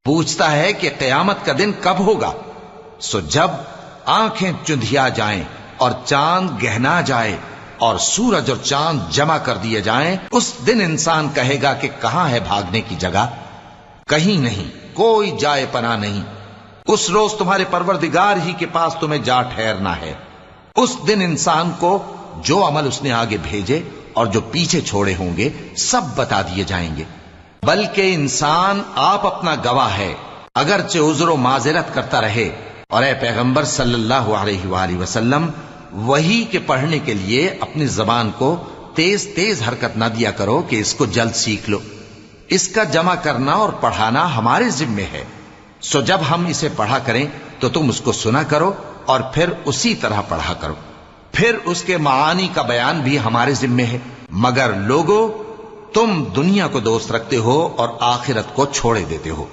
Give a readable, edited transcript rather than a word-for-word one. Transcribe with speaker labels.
Speaker 1: پوچھتا ہے کہ قیامت کا دن کب ہوگا؟ سو جب آنکھیں چندھیا جائیں اور چاند گہنا جائے اور سورج اور چاند جمع کر دیے جائیں، اس دن انسان کہے گا کہ کہاں ہے بھاگنے کی جگہ؟ کہیں نہیں، کوئی جائے پناہ نہیں۔ اس روز تمہارے پروردگار ہی کے پاس تمہیں جا ٹھہرنا ہے۔ اس دن انسان کو جو عمل اس نے آگے بھیجے اور جو پیچھے چھوڑے ہوں گے سب بتا دیے جائیں گے، بلکہ انسان آپ اپنا گواہ ہے، اگرچہ عذر و معذرت کرتا رہے۔ اور اے پیغمبر صلی اللہ علیہ وآلہ وسلم، وحی کے پڑھنے کے لیے اپنی زبان کو تیز تیز حرکت نہ دیا کرو کہ اس کو جلد سیکھ لو۔ اس کا جمع کرنا اور پڑھانا ہمارے ذمے ہے، سو جب ہم اسے پڑھا کریں تو تم اس کو سنا کرو اور پھر اسی طرح پڑھا کرو۔ پھر اس کے معانی کا بیان بھی ہمارے ذمے ہے، مگر لوگو تم دنیا کو دوست رکھتے ہو اور آخرت کو چھوڑے دیتے ہو۔